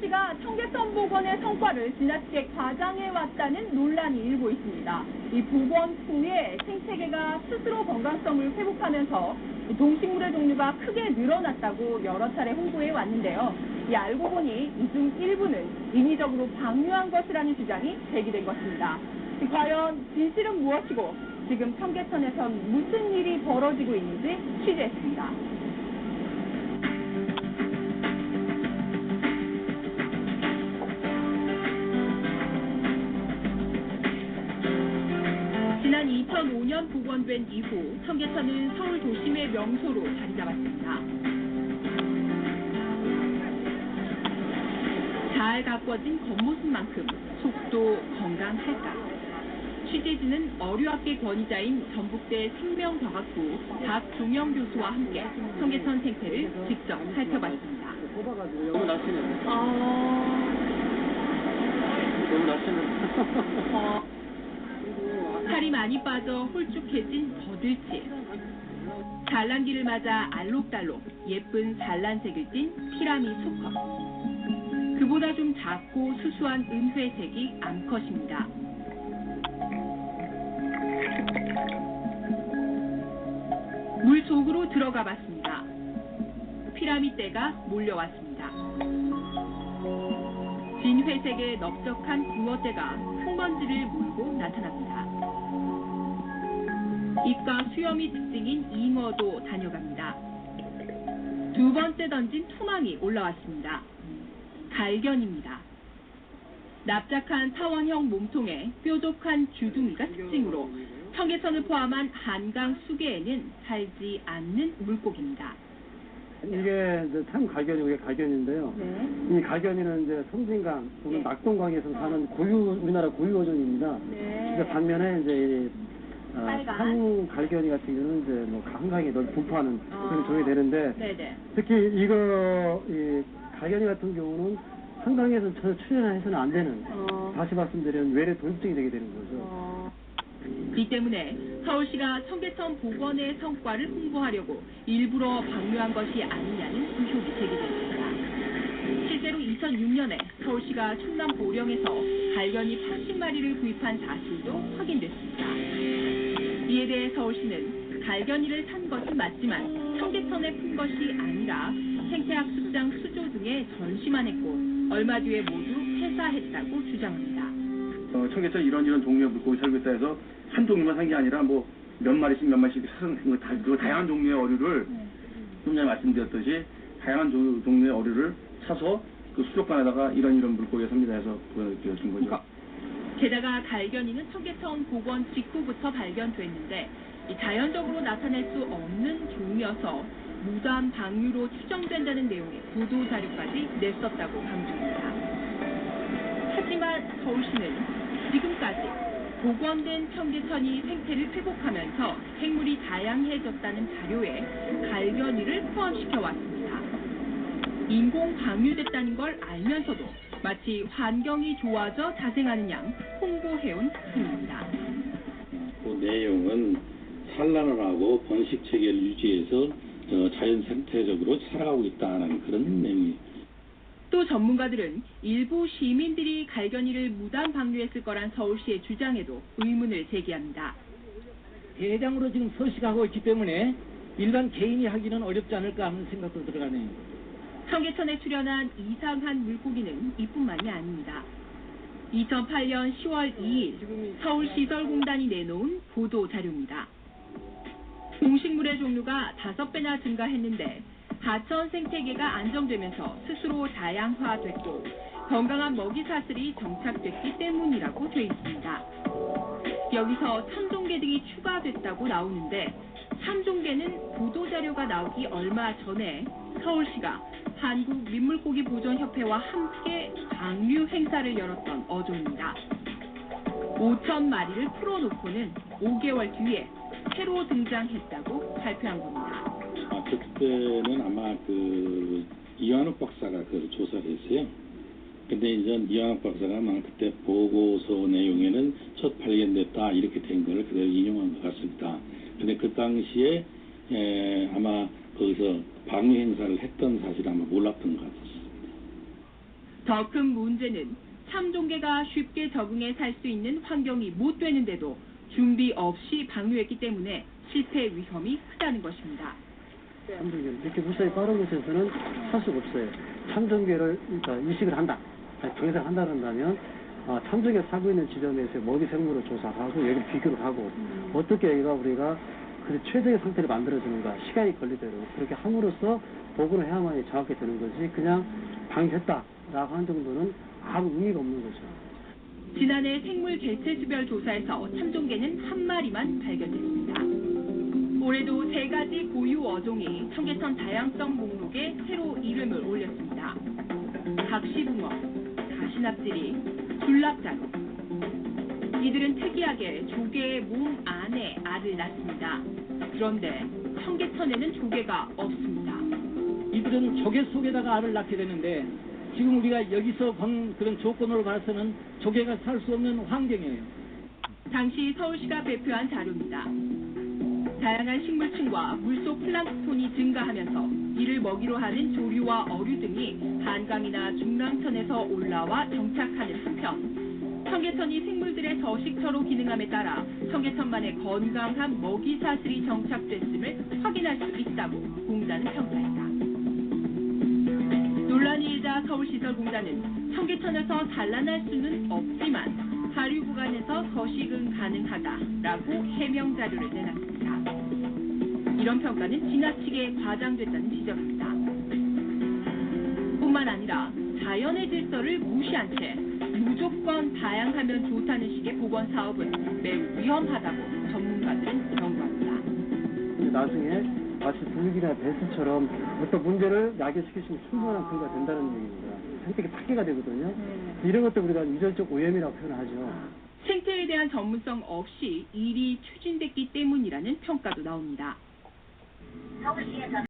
서울시가 청계천 복원의 성과를 지나치게 과장해왔다는 논란이 일고 있습니다. 이 복원 후에 생태계가 스스로 건강성을 회복하면서 동식물의 종류가 크게 늘어났다고 여러 차례 홍보해 왔는데요. 알고 보니 이 중 일부는 인위적으로 방류한 것이라는 주장이 제기된 것입니다. 과연 진실은 무엇이고 지금 청계천에선 무슨 일이 벌어지고 있는지 취재했습니다. 지난 2005년 복원된 이후 청계천은 서울 도심의 명소로 자리 잡았습니다. 잘 가꿔진 겉모습만큼 속도 건강할까? 취재진은 어류학계 권위자인 전북대 생명과학부 박종영 교수와 함께 청계천 생태를 직접 살펴봤습니다. 너무 날씬해. 너무 날씬해. 살이 많이 빠져 홀쭉해진 버들치. 산란기를 맞아 알록달록 예쁜 산란색을 띤 피라미 수컷. 그보다 좀 작고 수수한 은회색이 암컷입니다. 물 속으로 들어가 봤습니다. 피라미떼가 몰려왔습니다. 진회색의 넓적한 붕어떼가 흙먼지를 물고 나타납니다. 입과 수염이 특징인 잉어도 다녀갑니다. 두 번째 던진 투망이 올라왔습니다. 갈견입니다. 납작한 타원형 몸통에 뾰족한 주둥이가 특징으로 청계천을 포함한 한강 수계에는 살지 않는 물고기입니다. 이게 이제 참 갈견이고 이게 갈견인데요. 네. 이 갈견이는 이제 섬진강 또는 낙동강에서 사는 우리나라 고유 어종입니다. 네. 반면에 이제 산 갈견이 같은 경우는 이제 뭐 한강에 널리 분포하는 그런 종이 되는데, 특히 이 갈견이 같은 경우는 한강에서 전혀 출연해서는 안 되는, 다시 말씀드리면 외래 도입증이 되게 되는 거죠. 이 때문에 서울시가 청계천 복원의 성과를 홍보하려고 일부러 방류한 것이 아니냐는 의혹이 제기됐습니다. 실제로 2006년에 서울시가 충남 보령에서 갈견이 80마리를 구입한 사실도 확인됐습니다. 이에 대해 서울시는 갈견이를 산 것은 맞지만 청계천에 푼 것이 아니라 생태학습장 수조 등에 전시만 했고 얼마 뒤에 모두 폐사했다고 주장합니다. 청계천 이런 종류의 물고기 살고 있다 해서 한 종류만 산 게 아니라 뭐 몇 마리씩 사는 그 다양한 종류의 어류를 좀 전에 말씀드렸듯이 다양한 종류의 어류를 사서 그 수족관에다가 이런 물고기가 삽니다 해서 보여준 거죠. 게다가 갈견이는 청계천 복원 직후부터 발견됐는데 자연적으로 나타낼 수 없는 종이어서 무단 방류로 추정된다는 내용의 보도 자료까지 냈었다고 강조합니다. 하지만 서울시는 지금까지 복원된 청계천이 생태를 회복하면서 생물이 다양해졌다는 자료에 갈견이를 포함시켜 왔습니다. 인공 방류됐다는 걸 알면서도 마치 환경이 좋아져 자생하는 양 홍보해온 셈입니다. 그 내용은 산란을 하고 번식 체계를 유지해서 자연 생태적으로 살아가고 있다는 그런 내용이. 또 전문가들은 일부 시민들이 갈견이를 무단 방류했을 거란 서울시의 주장에도 의문을 제기합니다. 대량으로 지금 서식하고 있기 때문에 일반 개인이 하기는 어렵지 않을까 하는 생각도 들어가네요. 청계천에 출현한 이상한 물고기는 이뿐만이 아닙니다. 2008년 10월 2일 서울시설공단이 내놓은 보도 자료입니다. 동식물의 종류가 5배나 증가했는데 하천 생태계가 안정되면서 스스로 다양화됐고 건강한 먹이 사슬이 정착됐기 때문이라고 돼 있습니다. 여기서 참종개 등이 추가됐다고 나오는데 참종개는 보도자료가 나오기 얼마 전에 서울시가 한국민물고기보존협회와 함께 방류 행사를 열었던 어종입니다. 5,000마리를 풀어놓고는 5개월 뒤에 새로 등장했다고 발표한 겁니다. 그때는 아마 이완욱 박사가 그걸 조사를 했어요. 근데 이제 이완욱 박사가 아마 그때 보고서 내용에는 첫 발견됐다 이렇게 된 걸 그대로 인용한 것 같습니다. 근데 그 당시에 아마 거기서 방류 행사를 했던 사실을 아마 몰랐던 것 같습니다. 더 큰 문제는 참종개가 쉽게 적응해 살 수 있는 환경이 못 되는데도 준비 없이 방류했기 때문에 실패 위험이 크다는 것입니다. 참종개는 이렇게 물살이 빠른 곳에서는 살 수가 없어요. 참종개를 그러니까 이식을 한다, 방생을 한다 그런다면 참종개 살고 있는 지점에서 먹이 생물을 조사하고 여기 비교를 하고 어떻게 여기가 우리가 그 최적의 상태를 만들어주는가 시간이 걸리도록 그렇게 함으로써 보고를 해야만이 정확히 되는 거지 그냥 방류했다라고 하는 정도는 아무 의미가 없는 거죠. 지난해 생물 개체수별 조사에서 참종개는 한 마리만 발견됐습니다. 올해도 3가지 고유 어종이 청계천 다양성 목록에 새로 이름을 올렸습니다. 각시붕어, 가시납지리, 줄납자루. 이들은 특이하게 조개의 몸 안에 알을 낳습니다. 그런데 청계천에는 조개가 없습니다. 이들은 조개 속에다가 알을 낳게 되는데 지금 우리가 여기서 본 그런 조건으로 봐서는 조개가 살 수 없는 환경이에요. 당시 서울시가 발표한 자료입니다. 다양한 식물층과 물속 플랑크톤이 증가하면서 이를 먹이로 하는 조류와 어류 등이 한강이나 중랑천에서 올라와 정착하는 한편 청계천이 생물들의 서식처로 기능함에 따라 청계천만의 건강한 먹이 사슬이 정착됐음을 확인할 수 있다고 공단은 평가했다. 논란이 일자 서울시설공단은 청계천에서 산란할 수는 없지만 하류 구간에서 서식은 가능하다라고 해명 자료를 내놨습니다. 이런 평가는 지나치게 과장됐다는 지적입니다. 뿐만 아니라 자연의 질서를 무시한 채 무조건 다양하면 좋다는 식의 복원 사업은 매우 위험하다고 전문가들은 경고합니다. 나중에 마치 불길이나 베스처럼 어떤 문제를 야기시키시면 충분한 근거가 된다는 얘기입니다. 생태계 파괴가 되거든요. 이런 것도 우리가 유전적 오염이라고 표현하죠. 생태에 대한 전문성 없이 일이 추진됐기 때문이라는 평가도 나옵니다. 서울시에서는